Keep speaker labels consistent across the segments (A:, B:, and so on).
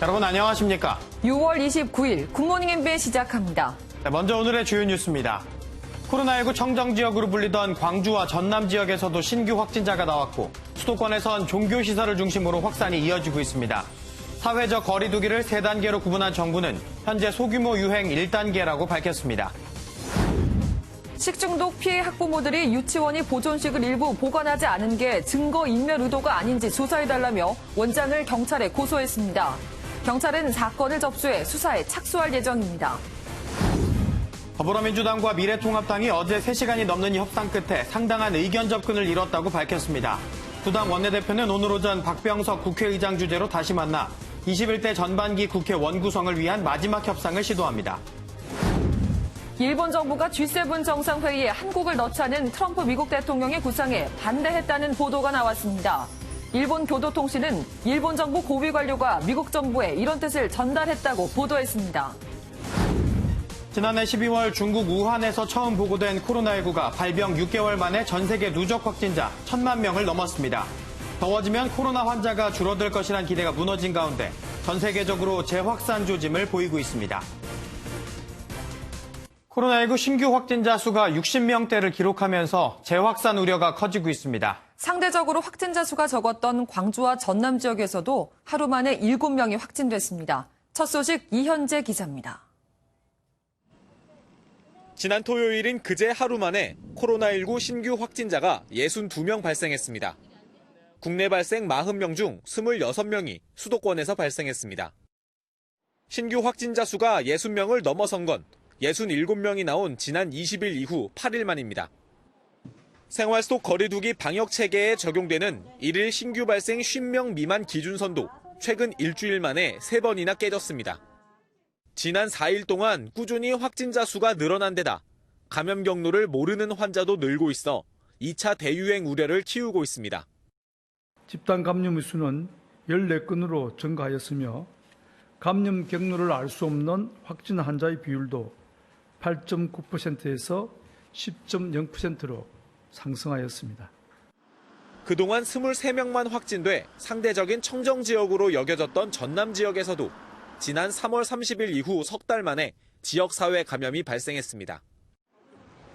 A: 여러분 안녕하십니까?
B: 6월 29일 굿모닝 MBN 시작합니다.
A: 먼저 오늘의 주요 뉴스입니다. 코로나19 청정지역으로 불리던 광주와 전남 지역에서도 신규 확진자가 나왔고 수도권에선 종교시설을 중심으로 확산이 이어지고 있습니다. 사회적 거리 두기를 3단계로 구분한 정부는 현재 소규모 유행 1단계라고 밝혔습니다.
B: 식중독 피해 학부모들이 유치원이 보존식을 일부 보관하지 않은 게 증거인멸 의도가 아닌지 조사해달라며 원장을 경찰에 고소했습니다. 경찰은 사건을 접수해 수사에 착수할 예정입니다.
A: 더불어민주당과 미래통합당이 어제 3시간이 넘는 협상 끝에 상당한 의견 접근을 이뤘다고 밝혔습니다. 두 당 원내대표는 오늘 오전 박병석 국회의장 주재로 다시 만나 21대 전반기 국회 원구성을 위한 마지막 협상을 시도합니다.
B: 일본 정부가 G7 정상회의에 한국을 넣자는 트럼프 미국 대통령의 구상에 반대했다는 보도가 나왔습니다. 일본 교도통신은 일본 정부 고위 관료가 미국 정부에 이런 뜻을 전달했다고 보도했습니다.
A: 지난해 12월 중국 우한에서 처음 보고된 코로나19가 발병 6개월 만에 전 세계 누적 확진자 1,000만 명을 넘었습니다. 더워지면 코로나 환자가 줄어들 것이란 기대가 무너진 가운데 전 세계적으로 재확산 조짐을 보이고 있습니다. 코로나19 신규 확진자 수가 60명대를 기록하면서 재확산 우려가 커지고 있습니다.
B: 상대적으로 확진자 수가 적었던 광주와 전남 지역에서도 하루 만에 7명이 확진됐습니다. 첫 소식 이현재 기자입니다.
C: 지난 토요일인 그제 하루 만에 코로나19 신규 확진자가 62명 발생했습니다. 국내 발생 40명 중 26명이 수도권에서 발생했습니다. 신규 확진자 수가 60명을 넘어선 건 67명이 나온 지난 20일 이후 8일 만입니다. 생활 속 거리두기 방역 체계에 적용되는 1일 신규 발생 50명 미만 기준선도 최근 일주일 만에 3번이나 깨졌습니다. 지난 4일 동안 꾸준히 확진자 수가 늘어난 데다 감염 경로를 모르는 환자도 늘고 있어 2차 대유행 우려를 키우고 있습니다.
D: 집단 감염의 수는 14건으로 증가하였으며 감염 경로를 알 수 없는 확진 환자의 비율도 8.9%에서 10.0%로 상승하였습니다.
C: 그동안 23명만 확진돼 상대적인 청정지역으로 여겨졌던 전남 지역에서도 지난 3월 30일 이후 석 달 만에 지역사회 감염이 발생했습니다.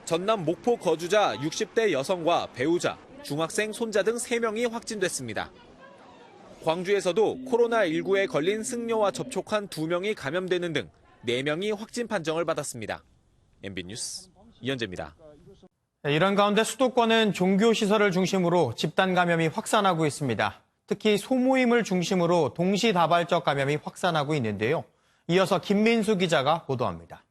C: 전남 목포 거주자 60대 여성과 배우자, 중학생, 손자 등 3명이 확진됐습니다. 광주에서도 코로나19에 걸린 승려와 접촉한 2명이 감염되는 등 4명이 확진 판정을 받았습니다. MB 뉴스 이현재입니다.
A: 이런 가운데 수도권은 종교시설을 중심으로 집단 감염이 확산하고 있습니다. 특히 소모임을 중심으로 동시다발적 감염이 확산하고 있는데요. 이어서 김민수 기자가 보도합니다.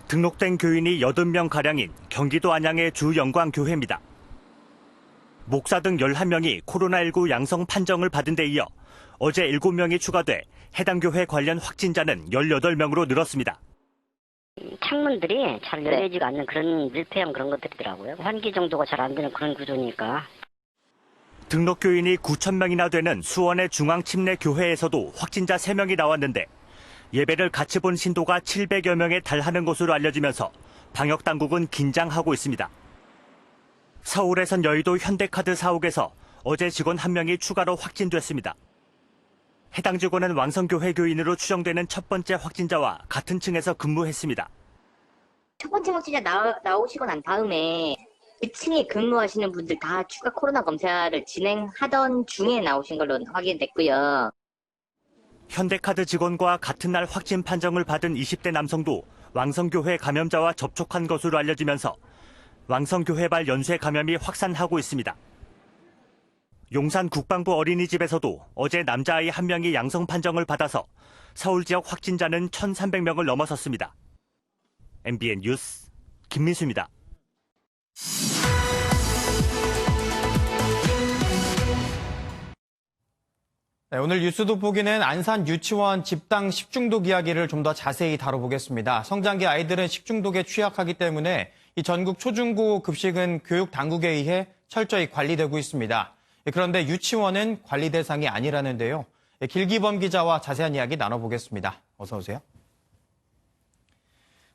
E: 등록된 교인이 80명가량인 경기도 안양의 주영광교회입니다. 목사 등 11명이 코로나19 양성 판정을 받은 데 이어 어제 7명이 추가돼 해당 교회 관련 확진자는 18명으로 늘었습니다.
F: 창문들이 잘 열리지가 않는 그런 밀폐형 그런 것들이더라고요. 환기 정도가 잘 안 되는 그런 구조니까.
E: 등록 교인이 9,000명이나 되는 수원의 중앙침례교회에서도 확진자 3명이 나왔는데 예배를 같이 본 신도가 700여 명에 달하는 것으로 알려지면서 방역당국은 긴장하고 있습니다. 서울에선 여의도 현대카드 사옥에서 어제 직원 1명이 추가로 확진됐습니다. 해당 직원은 왕성교회 교인으로 추정되는 첫 번째 확진자와 같은 층에서 근무했습니다.
G: 첫 번째 확진자 나오시고 난 다음에 그 층에 근무하시는 분들 다 추가 코로나 검사를 진행하던 중에 나오신 걸로 확인됐고요.
E: 현대카드 직원과 같은 날 확진 판정을 받은 20대 남성도 왕성교회 감염자와 접촉한 것으로 알려지면서 왕성교회발 연쇄 감염이 확산하고 있습니다. 용산 국방부 어린이집에서도 어제 남자아이 1명이 양성 판정을 받아서 서울 지역 확진자는 1,300명을 넘어섰습니다. MBN 뉴스 김민수입니다.
A: 네, 오늘 뉴스 돋보기는 안산 유치원 집단 식중독 이야기를 좀 더 자세히 다뤄보겠습니다. 성장기 아이들은 식중독에 취약하기 때문에 이 전국 초중고 급식은 교육 당국에 의해 철저히 관리되고 있습니다. 그런데 유치원은 관리 대상이 아니라는데요. 길기범 기자와 자세한 이야기 나눠보겠습니다. 어서 오세요.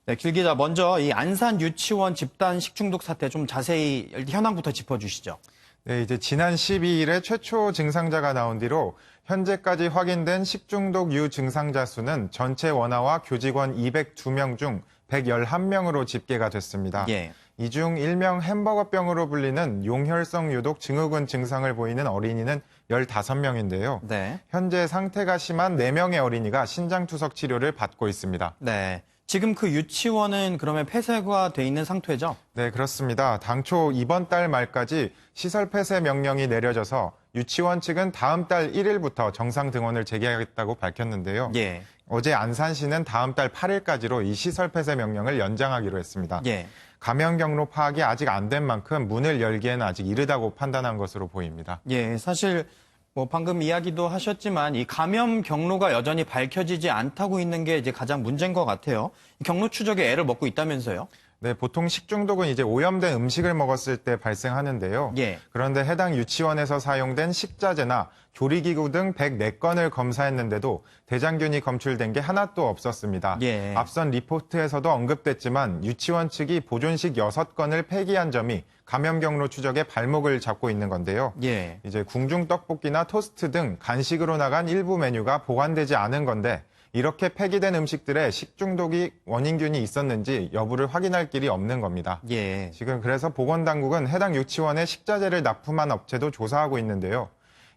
A: 네, 길 기자, 먼저 이 안산 유치원 집단 식중독 사태 좀 자세히 현황부터 짚어주시죠.
H: 네, 이제 지난 12일에 최초 증상자가 나온 뒤로 현재까지 확인된 식중독 유증상자 수는 전체 원아와 교직원 202명 중 111명으로 집계가 됐습니다.
A: 예.
H: 이 중 일명 햄버거병으로 불리는 용혈성 유독 증후군 증상을 보이는 어린이는 15명인데요.
A: 네.
H: 현재 상태가 심한 4명의 어린이가 신장투석 치료를 받고 있습니다.
A: 네. 지금 그 유치원은 그러면 폐쇄가 돼 있는 상태죠?
H: 네, 그렇습니다. 당초 이번 달 말까지 시설 폐쇄 명령이 내려져서 유치원 측은 다음 달 1일부터 정상 등원을 재개하겠다고 밝혔는데요.
A: 예.
H: 어제 안산시는 다음 달 8일까지로 이 시설 폐쇄 명령을 연장하기로 했습니다.
A: 예.
H: 감염 경로 파악이 아직 안 된 만큼 문을 열기에는 아직 이르다고 판단한 것으로 보입니다.
A: 예, 사실 뭐 방금 이야기도 하셨지만 이 감염 경로가 여전히 밝혀지지 않다고 있는 게 이제 가장 문제인 것 같아요. 경로 추적에 애를 먹고 있다면서요?
H: 네, 보통 식중독은 이제 오염된 음식을 먹었을 때 발생하는데요.
A: 예.
H: 그런데 해당 유치원에서 사용된 식자재나 조리기구 등 104건을 검사했는데도 대장균이 검출된 게 하나도 없었습니다.
A: 예.
H: 앞선 리포트에서도 언급됐지만 유치원 측이 보존식 6건을 폐기한 점이 감염 경로 추적에 발목을 잡고 있는 건데요.
A: 예.
H: 이제 궁중 떡볶이나 토스트 등 간식으로 나간 일부 메뉴가 보관되지 않은 건데 이렇게 폐기된 음식들에 식중독이 원인균이 있었는지 여부를 확인할 길이 없는 겁니다.
A: 예.
H: 지금 그래서 보건당국은 해당 유치원에 식자재를 납품한 업체도 조사하고 있는데요.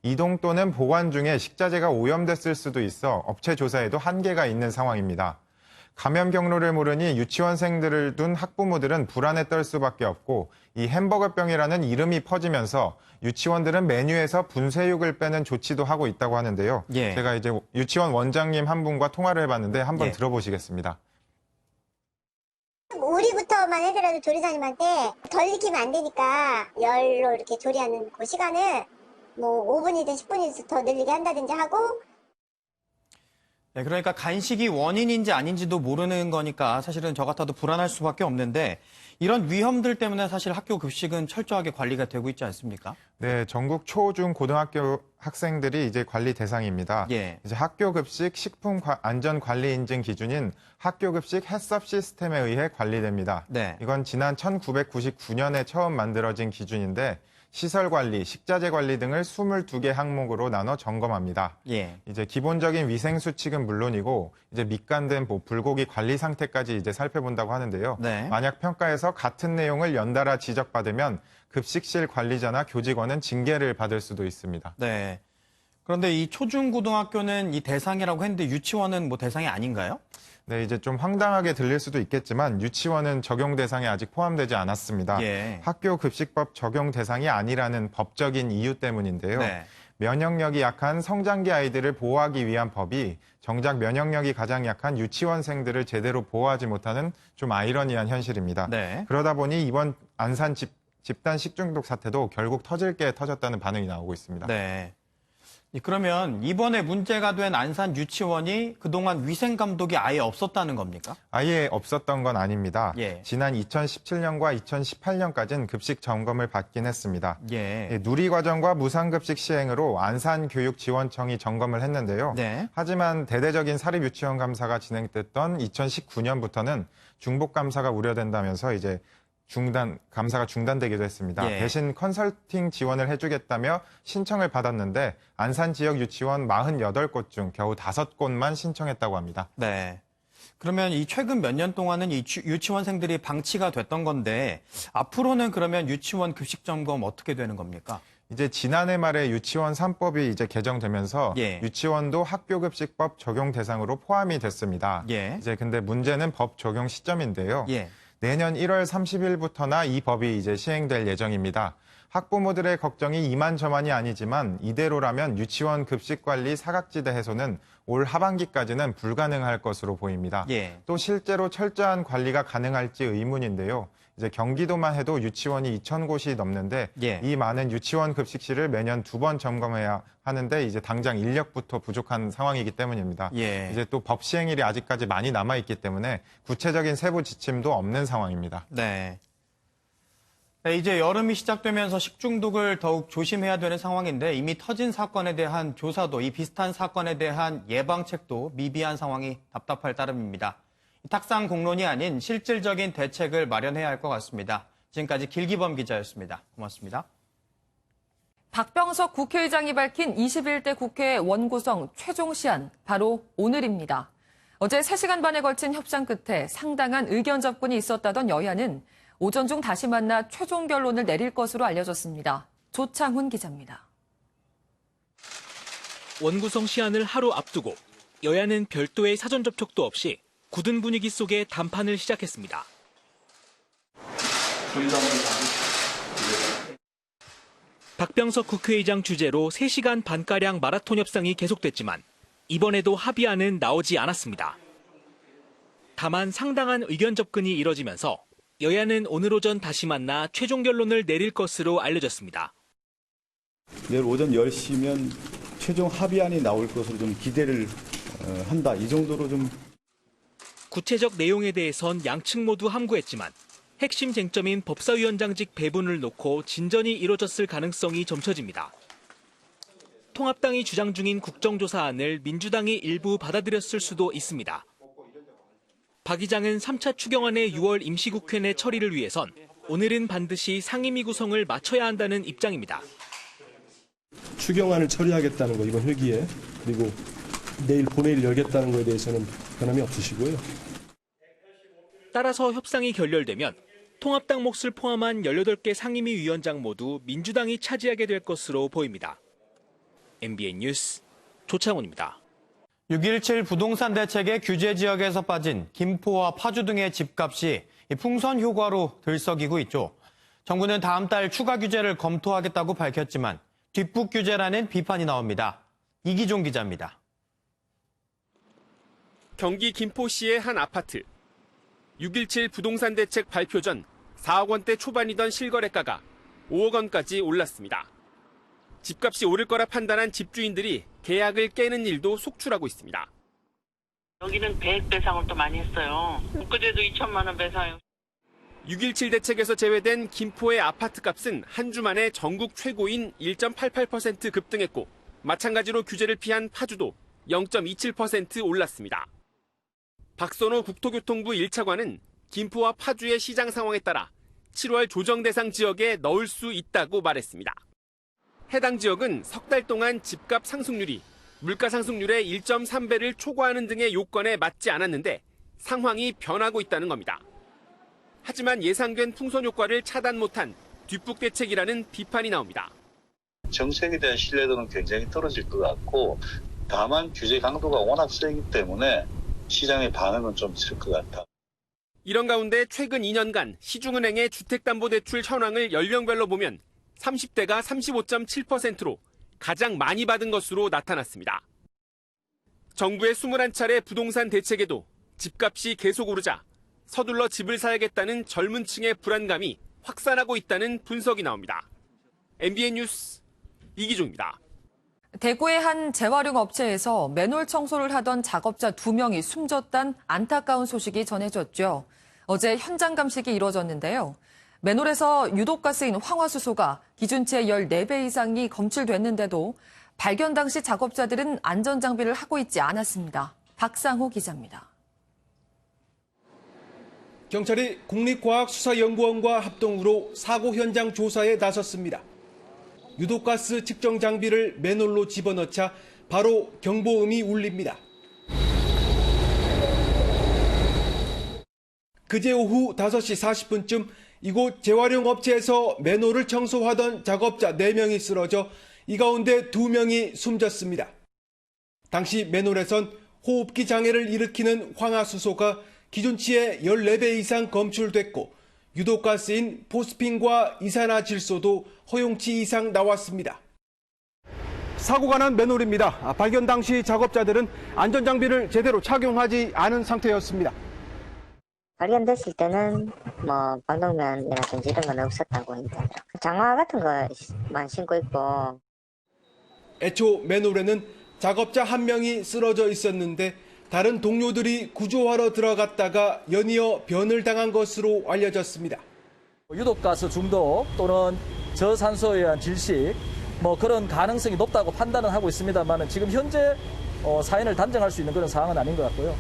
H: 이동 또는 보관 중에 식자재가 오염됐을 수도 있어 업체 조사에도 한계가 있는 상황입니다. 감염 경로를 모르니 유치원생들을 둔 학부모들은 불안에 떨 수밖에 없고 이 햄버거병이라는 이름이 퍼지면서 유치원들은 메뉴에서 분쇄육을 빼는 조치도 하고 있다고 하는데요.
A: 예.
H: 제가 이제 유치원 원장님 한 분과 통화를 해봤는데 한번
A: 예.
H: 들어보시겠습니다.
I: 우리부터만 해더라도 조리사님한테 덜 익히면 안 되니까 열로 이렇게 조리하는 그 시간을 뭐 5분이든 10분이든 더 늘리게 한다든지 하고.
A: 네, 그러니까 간식이 원인인지 아닌지도 모르는 거니까 사실은 저 같아도 불안할 수밖에 없는데 이런 위험들 때문에 사실 학교 급식은 철저하게 관리가 되고 있지 않습니까?
H: 네, 전국 초, 중, 고등학교 학생들이 이제 관리 대상입니다.
A: 예.
H: 이제 학교 급식 식품 안전 관리 인증 기준인 학교 급식 햇섭 시스템에 의해 관리됩니다.
A: 네.
H: 이건 지난 1999년에 처음 만들어진 기준인데 시설 관리, 식자재 관리 등을 22개 항목으로 나눠 점검합니다.
A: 예.
H: 이제 기본적인 위생 수칙은 물론이고 이제 밑간된 불고기 관리 상태까지 이제 살펴본다고 하는데요.
A: 네.
H: 만약 평가에서 같은 내용을 연달아 지적받으면 급식실 관리자나 교직원은 징계를 받을 수도 있습니다.
A: 네. 그런데 이 초중고등학교는 이 대상이라고 했는데 유치원은 뭐 대상이 아닌가요?
H: 네, 이제 좀 황당하게 들릴 수도 있겠지만 유치원은 적용 대상에 아직 포함되지 않았습니다.
A: 예.
H: 학교 급식법 적용 대상이 아니라는 법적인 이유 때문인데요.
A: 네.
H: 면역력이 약한 성장기 아이들을 보호하기 위한 법이 정작 면역력이 가장 약한 유치원생들을 제대로 보호하지 못하는 좀 아이러니한 현실입니다.
A: 네.
H: 그러다 보니 이번 안산 집단 식중독 사태도 결국 터질 게 터졌다는 반응이 나오고 있습니다.
A: 네. 그러면 이번에 문제가 된 안산 유치원이 그동안 위생 감독이 아예 없었다는 겁니까?
H: 아예 없었던 건 아닙니다.
A: 예.
H: 지난 2017년과 2018년까지는 급식 점검을 받긴 했습니다.
A: 예.
H: 누리과정과 무상급식 시행으로 안산교육지원청이 점검을 했는데요.
A: 네.
H: 하지만 대대적인 사립유치원 감사가 진행됐던 2019년부터는 중복 감사가 우려된다면서 이제 감사가 중단되기도 했습니다.
A: 예.
H: 대신 컨설팅 지원을 해주겠다며 신청을 받았는데 안산 지역 유치원 48곳 중 겨우 5곳만 신청했다고 합니다.
A: 네. 그러면 이 최근 몇 년 동안은 이 유치원생들이 방치가 됐던 건데 앞으로는 그러면 유치원 급식 점검 어떻게 되는 겁니까?
H: 이제 지난해 말에 유치원 3법이 이제 개정되면서
A: 예.
H: 유치원도 학교급식법 적용 대상으로 포함이 됐습니다.
A: 예.
H: 이제 근데 문제는 법 적용 시점인데요.
A: 예.
H: 내년 1월 30일부터나 이 법이 이제 시행될 예정입니다. 학부모들의 걱정이 이만저만이 아니지만 이대로라면 유치원 급식관리 사각지대 해소는 올 하반기까지는 불가능할 것으로 보입니다.
A: 예.
H: 또 실제로 철저한 관리가 가능할지 의문인데요. 이제 경기도만 해도 유치원이 2,000곳이 넘는데
A: 예.
H: 이 많은 유치원 급식실을 매년 2번 점검해야 하는데 이제 당장 인력부터 부족한 상황이기 때문입니다.
A: 예.
H: 이제 또 법 시행일이 아직까지 많이 남아 있기 때문에 구체적인 세부 지침도 없는 상황입니다.
A: 네. 네, 이제 여름이 시작되면서 식중독을 더욱 조심해야 되는 상황인데 이미 터진 사건에 대한 조사도 이 비슷한 사건에 대한 예방책도 미비한 상황이 답답할 따름입니다. 탁상 공론이 아닌 실질적인 대책을 마련해야 할 것 같습니다. 지금까지 길기범 기자였습니다. 고맙습니다.
B: 박병석 국회의장이 밝힌 21대 국회 원구성 최종 시한, 바로 오늘입니다. 어제 3시간 반에 걸친 협상 끝에 상당한 의견 접근이 있었다던 여야는 오전 중 다시 만나 최종 결론을 내릴 것으로 알려졌습니다. 조창훈 기자입니다.
J: 원구성 시한을 하루 앞두고 여야는 별도의 사전 접촉도 없이 굳은 분위기 속에談판을 시작했습니다. 박병석 국회의장 주재로 3시간 반가량 마라톤 협상이 계속됐지만 이번에도 합의안은 나오지 않았습니다. 다만 상당한 의견 접근이 이뤄지면서 여야는 오늘 오전 다시 만나 최종 결론을 내릴 것으로 알려졌습니다.
K: 내일 오전 10시면 최종 합의안이 나올 것으로 좀 기대를 한다. 이 정도로 좀.
J: 구체적 내용에 대해선 양측 모두 함구했지만 핵심 쟁점인 법사위원장직 배분을 놓고 진전이 이뤄졌을 가능성이 점쳐집니다. 통합당이 주장 중인 국정조사안을 민주당이 일부 받아들였을 수도 있습니다. 박 의장은 3차 추경안의 6월 임시국회 내 처리를 위해선 오늘은 반드시 상임위 구성을 마쳐야 한다는 입장입니다.
K: 추경안을 처리하겠다는 거 이번 회기에, 그리고 내일 본회의를 열겠다는 거에 대해서는 변함이 없으시고요.
J: 따라서 협상이 결렬되면 통합당 몫을 포함한 18개 상임위 위원장 모두 민주당이 차지하게 될 것으로 보입니다. MBN 뉴스 조창훈입니다.
A: 6.17 부동산 대책의 규제 지역에서 빠진 김포와 파주 등의 집값이 풍선 효과로 들썩이고 있죠. 정부는 다음 달 추가 규제를 검토하겠다고 밝혔지만 뒷북 규제라는 비판이 나옵니다. 이기종 기자입니다.
C: 경기 김포시의 한 아파트. 6.17 부동산 대책 발표 전 4억 원대 초반이던 실거래가가 5억 원까지 올랐습니다. 집값이 오를 거라 판단한 집주인들이 계약을 깨는 일도 속출하고 있습니다.
L: 여기는 100 배상을 또 많이 했어요. 그제도 2천만 원 배상이요.
C: 6.17 대책에서 제외된 김포의 아파트 값은 한 주 만에 전국 최고인 1.88% 급등했고, 마찬가지로 규제를 피한 파주도 0.27% 올랐습니다. 박선호 국토교통부 1차관은 김포와 파주의 시장 상황에 따라 7월 조정 대상 지역에 넣을 수 있다고 말했습니다. 해당 지역은 석 달 동안 집값 상승률이 물가 상승률의 1.3배를 초과하는 등의 요건에 맞지 않았는데 상황이 변하고 있다는 겁니다. 하지만 예상된 풍선 효과를 차단 못한 뒷북 대책이라는 비판이 나옵니다.
M: 정책에 대한 신뢰도는 굉장히 떨어질 것 같고, 다만 규제 강도가 워낙 세기 때문에 시장의 반응은 좀 있을 것 같다.
C: 이런 가운데 최근 2년간 시중은행의 주택담보대출 현황을 연령별로 보면 30대가 35.7%로 가장 많이 받은 것으로 나타났습니다. 정부의 21차례 부동산 대책에도 집값이 계속 오르자 서둘러 집을 사야겠다는 젊은 층의 불안감이 확산하고 있다는 분석이 나옵니다. MBN 뉴스 이기종입니다.
B: 대구의 한 재활용 업체에서 맨홀 청소를 하던 작업자 2명이 숨졌다는 안타까운 소식이 전해졌죠. 어제 현장 감식이 이루어졌는데요. 맨홀에서 유독가스인 황화수소가 기준치의 14배 이상이 검출됐는데도 발견 당시 작업자들은 안전장비를 하고 있지 않았습니다. 박상호 기자입니다.
N: 경찰이 국립과학수사연구원과 합동으로 사고 현장 조사에 나섰습니다. 유독가스 측정 장비를 맨홀로 집어넣자 바로 경보음이 울립니다. 그제 오후 5시 40분쯤 이곳 재활용 업체에서 맨홀을 청소하던 작업자 4명이 쓰러져 이 가운데 2명이 숨졌습니다. 당시 맨홀에선 호흡기 장애를 일으키는 황화수소가 기준치의 14배 이상 검출됐고 유독가스인 포스핀과 이산화질소도 허용치 이상 나왔습니다. 사고가 난 맨홀입니다. 발견 당시 작업자들은 안전장비를 제대로 착용하지 않은 상태였습니다.
O: 발견됐을 때는 방독면이라든지 이런 건 없었다고 하더라고요. 장화 같은 거만 신고 있고.
N: 애초 맨홀에는 작업자 1명이 쓰러져 있었는데 다른 동료들이 구조하러 들어갔다가 연이어 변을 당한 것으로 알려졌습니다.
P: 유독가스 중독 또는 저산소에 의한 질식 그런 가능성이 높다고 판단은 하고 있습니다만 지금 현재 사인을 단정할 수 있는 그런 상황은 아닌 것 같고요.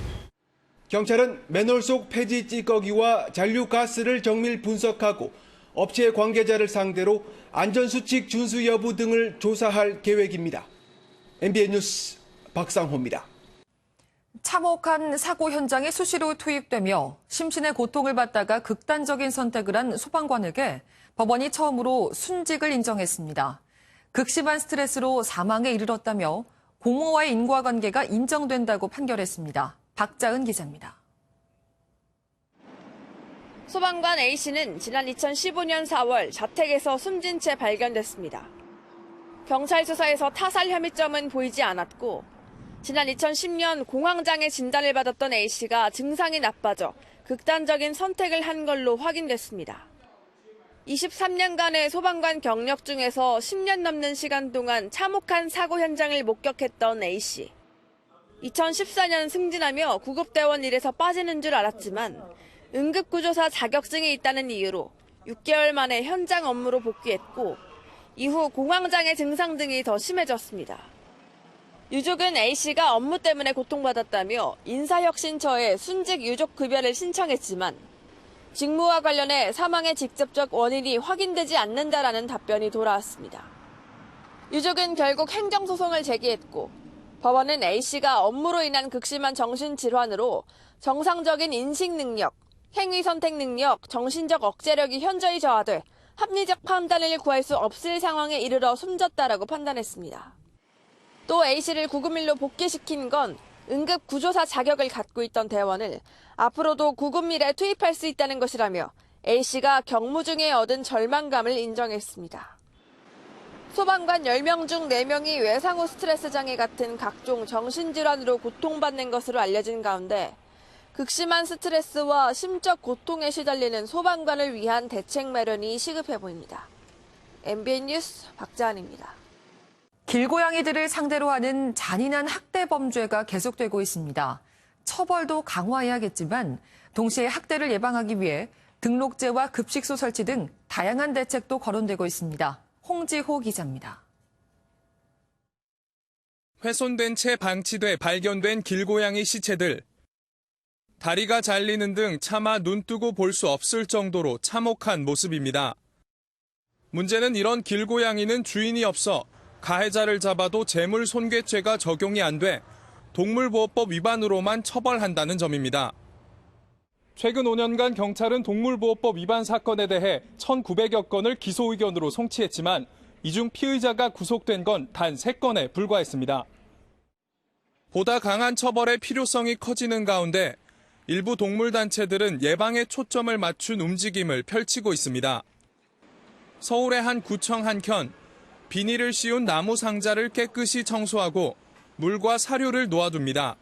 N: 경찰은 맨홀 속 폐지 찌꺼기와 잔류가스를 정밀 분석하고 업체 관계자를 상대로 안전수칙 준수 여부 등을 조사할 계획입니다. MBN 뉴스 박상호입니다.
B: 참혹한 사고 현장에 수시로 투입되며 심신의 고통을 받다가 극단적인 선택을 한 소방관에게 법원이 처음으로 순직을 인정했습니다. 극심한 스트레스로 사망에 이르렀다며 공무와의 인과관계가 인정된다고 판결했습니다. 박자은 기자입니다.
Q: 소방관 A씨는 지난 2015년 4월 자택에서 숨진 채 발견됐습니다. 경찰 수사에서 타살 혐의점은 보이지 않았고 지난 2010년 공황장애 진단을 받았던 A씨가 증상이 나빠져 극단적인 선택을 한 걸로 확인됐습니다. 23년간의 소방관 경력 중에서 10년 넘는 시간 동안 참혹한 사고 현장을 목격했던 A씨. 2014년 승진하며 구급대원 일에서 빠지는 줄 알았지만 응급구조사 자격증이 있다는 이유로 6개월 만에 현장 업무로 복귀했고 이후 공황장애 증상 등이 더 심해졌습니다. 유족은 A씨가 업무 때문에 고통받았다며 인사혁신처에 순직 유족급여를 신청했지만 직무와 관련해 사망의 직접적 원인이 확인되지 않는다라는 답변이 돌아왔습니다. 유족은 결국 행정소송을 제기했고 법원은 A씨가 업무로 인한 극심한 정신질환으로 정상적인 인식능력, 행위선택 능력, 정신적 억제력이 현저히 저하돼 합리적 판단을 구할 수 없을 상황에 이르러 숨졌다라고 판단했습니다. 또 A씨를 구급일로 복귀시킨 건 응급구조사 자격을 갖고 있던 대원을 앞으로도 구급일에 투입할 수 있다는 것이라며 A씨가 경무 중에 얻은 절망감을 인정했습니다. 소방관 10명 중 4명이 외상후 스트레스 장애 같은 각종 정신질환으로 고통받는 것으로 알려진 가운데 극심한 스트레스와 심적 고통에 시달리는 소방관을 위한 대책 마련이 시급해 보입니다. MBN 뉴스 박자은입니다.
B: 길고양이들을 상대로 하는 잔인한 학대 범죄가 계속되고 있습니다. 처벌도 강화해야겠지만 동시에 학대를 예방하기 위해 등록제와 급식소 설치 등 다양한 대책도 거론되고 있습니다. 홍지호 기자입니다.
C: 훼손된 채 방치돼 발견된 길고양이 시체들. 다리가 잘리는 등 차마 눈 뜨고 볼 수 없을 정도로 참혹한 모습입니다. 문제는 이런 길고양이는 주인이 없어 가해자를 잡아도 재물손괴죄가 적용이 안 돼 동물보호법 위반으로만 처벌한다는 점입니다. 최근 5년간 경찰은 동물보호법 위반 사건에 대해 1,900여 건을 기소 의견으로 송치했지만 이 중 피의자가 구속된 건 단 3건에 불과했습니다. 보다 강한 처벌의 필요성이 커지는 가운데 일부 동물단체들은 예방에 초점을 맞춘 움직임을 펼치고 있습니다. 서울의 한 구청 한켠, 비닐을 씌운 나무 상자를 깨끗이 청소하고 물과 사료를 놓아둡니다.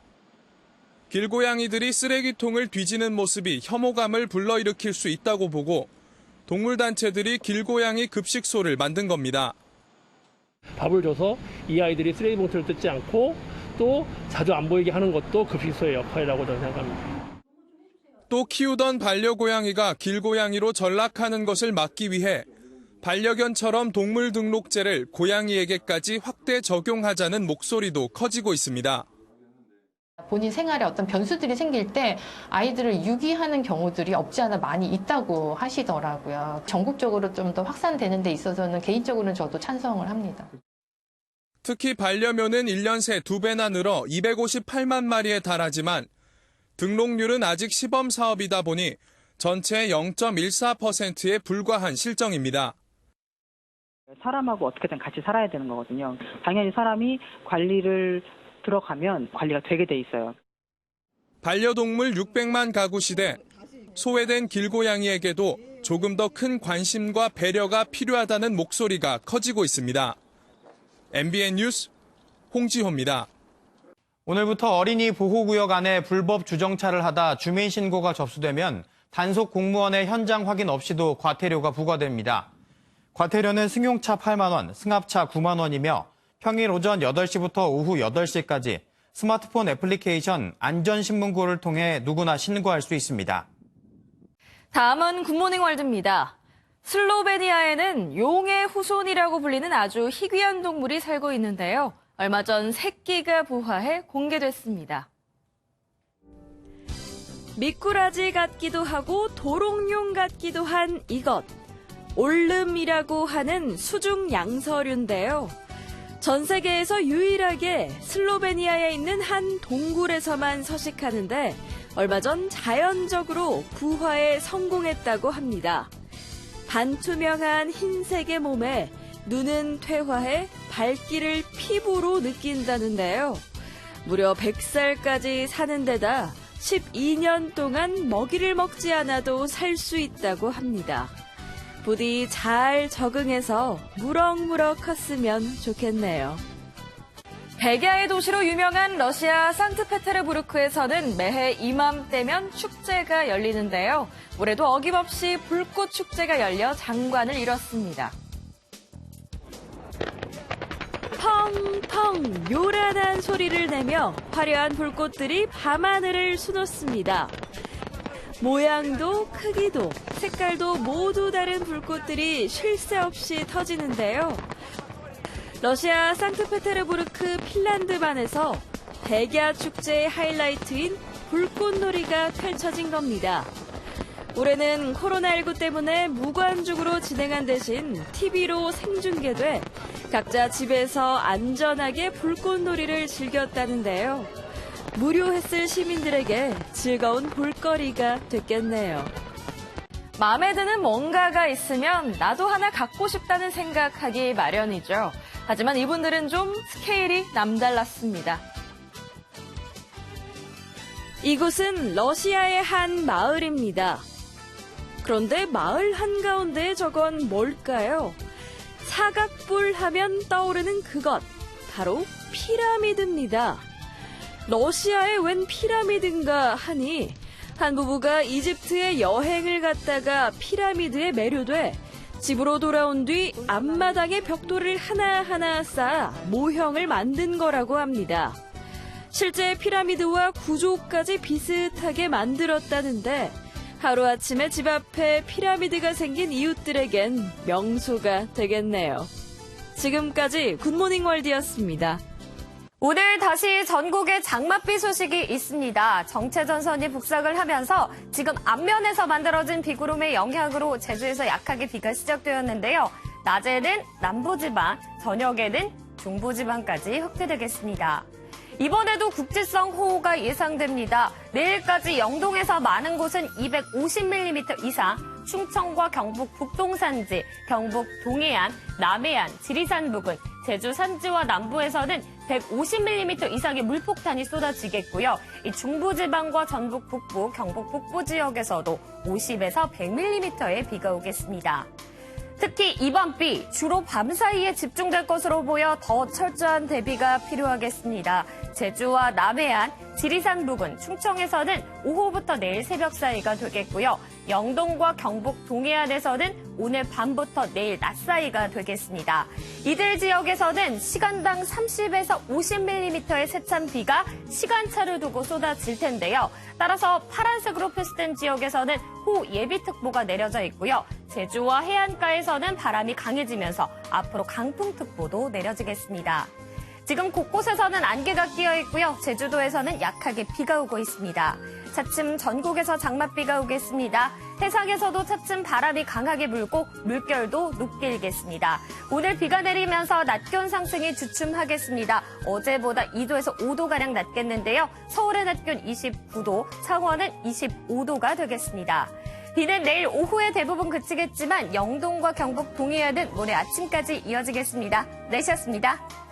C: 길고양이들이 쓰레기통을 뒤지는 모습이 혐오감을 불러일으킬 수 있다고 보고 동물단체들이 길고양이 급식소를 만든 겁니다.
R: 밥을 줘서 이 아이들이 쓰레기 봉투를 뜯지 않고 또 자주 안 보이게 하는 것도 급식소의 역할이라고 저는 생각합니다.
C: 또 키우던 반려고양이가 길고양이로 전락하는 것을 막기 위해 반려견처럼 동물 등록제를 고양이에게까지 확대 적용하자는 목소리도 커지고 있습니다.
S: 본인 생활에 어떤 변수들이 생길 때 아이들을 유기하는 경우들이 없지 않아 많이 있다고 하시더라고요. 전국적으로 좀 더 확산되는 데 있어서는 개인적으로는 저도 찬성을 합니다.
C: 특히 반려묘는 1년 새 2배나 늘어 258만 마리에 달하지만 등록률은 아직 시범 사업이다 보니 전체의 0.14%에 불과한 실정입니다.
T: 사람하고 어떻게든 같이 살아야 되는 거거든요. 당연히 사람이 관리를 들어가면 관리가 되게 돼 있어요.
C: 반려동물 600만 가구 시대, 소외된 길고양이에게도 조금 더 큰 관심과 배려가 필요하다는 목소리가 커지고 있습니다. MBN 뉴스 홍지호입니다.
A: 오늘부터 어린이 보호구역 안에 불법 주정차를 하다 주민 신고가 접수되면 단속 공무원의 현장 확인 없이도 과태료가 부과됩니다. 과태료는 승용차 8만 원, 승합차 9만 원이며 평일 오전 8시부터 오후 8시까지 스마트폰 애플리케이션 안전신문고를 통해 누구나 신고할 수 있습니다.
B: 다음은 굿모닝 월드입니다. 슬로베니아에는 용의 후손이라고 불리는 아주 희귀한 동물이 살고 있는데요. 얼마 전 새끼가 부화해 공개됐습니다. 미꾸라지 같기도 하고 도롱뇽 같기도 한 이것.
U: 올름이라고 하는 수중 양서류인데요. 전 세계에서 유일하게 슬로베니아에 있는 한 동굴에서만 서식하는데 얼마 전 자연적으로 부화에 성공했다고 합니다. 반투명한 흰색의 몸에 눈은 퇴화해 밝기를 피부로 느낀다는데요. 무려 100살까지 사는 데다 12년 동안 먹이를 먹지 않아도 살 수 있다고 합니다. 부디 잘 적응해서 무럭무럭 컸으면 좋겠네요.
B: 백야의 도시로 유명한 러시아 상트페테르부르크에서는 매해 이맘때면 축제가 열리는데요. 올해도 어김없이 불꽃 축제가 열려 장관을 이뤘습니다. 펑펑 요란한 소리를 내며 화려한 불꽃들이 밤하늘을 수놓습니다. 모양도 크기도 색깔도 모두 다른 불꽃들이 쉴 새 없이 터지는데요. 러시아 상트페테르부르크 핀란드반에서 백야 축제의 하이라이트인 불꽃놀이가 펼쳐진 겁니다. 올해는 코로나19 때문에 무관중으로 진행한 대신 TV로 생중계돼 각자 집에서 안전하게 불꽃놀이를 즐겼다는데요. 무료했을 시민들에게 즐거운 볼거리가 됐겠네요. 마음에 드는 뭔가가 있으면 나도 하나 갖고 싶다는 생각하기 마련이죠. 하지만 이분들은 좀 스케일이 남달랐습니다. 이곳은 러시아의 한 마을입니다. 그런데 마을 한가운데 저건 뭘까요? 사각뿔 하면 떠오르는 그것, 바로 피라미드입니다. 러시아에 웬 피라미드인가 하니 한 부부가 이집트에 여행을 갔다가 피라미드에 매료돼 집으로 돌아온 뒤 앞마당에 벽돌을 하나하나 쌓아 모형을 만든 거라고 합니다. 실제 피라미드와 구조까지 비슷하게 만들었다는데 하루아침에 집 앞에 피라미드가 생긴 이웃들에겐 명소가 되겠네요. 지금까지 굿모닝 월드였습니다.
V: 오늘 다시 전국에 장맛비 소식이 있습니다. 정체전선이 북상을 하면서 지금 앞면에서 만들어진 비구름의 영향으로 제주에서 약하게 비가 시작되었는데요. 낮에는 남부지방, 저녁에는 중부지방까지 확대되겠습니다. 이번에도 국지성 호우가 예상됩니다. 내일까지 영동에서 많은 곳은 250mm 이상, 충청과 경북 북동산지, 경북 동해안, 남해안, 지리산 부근, 제주 산지와 남부에서는 150mm 이상의 물폭탄이 쏟아지겠고요. 이 중부지방과 전북 북부, 경북 북부 지역에서도 50에서 100mm의 비가 오겠습니다. 특히 이번 비 주로 밤 사이에 집중될 것으로 보여 더 철저한 대비가 필요하겠습니다. 제주와 남해안, 지리산 부근, 충청에서는 오후부터 내일 새벽 사이가 되겠고요. 영동과 경북 동해안에서는 오늘 밤부터 내일 낮 사이가 되겠습니다. 이들 지역에서는 시간당 30에서 50mm의 세찬 비가 시간차를 두고 쏟아질 텐데요. 따라서 파란색으로 표시된 지역에서는 호우 예비특보가 내려져 있고요. 제주와 해안가에서는 바람이 강해지면서 앞으로 강풍특보도 내려지겠습니다. 지금 곳곳에서는 안개가 끼어 있고요. 제주도에서는 약하게 비가 오고 있습니다. 차츰 전국에서 장맛비가 오겠습니다. 해상에서도 차츰 바람이 강하게 불고 물결도 높게 일겠습니다. 오늘 비가 내리면서 낮 기온 상승이 주춤하겠습니다. 어제보다 2도에서 5도가량 낮겠는데요. 서울의 낮 기온 29도, 창원은 25도가 되겠습니다. 비는 내일 오후에 대부분 그치겠지만 영동과 경북 동해안은 모레 아침까지 이어지겠습니다. 날씨였습니다.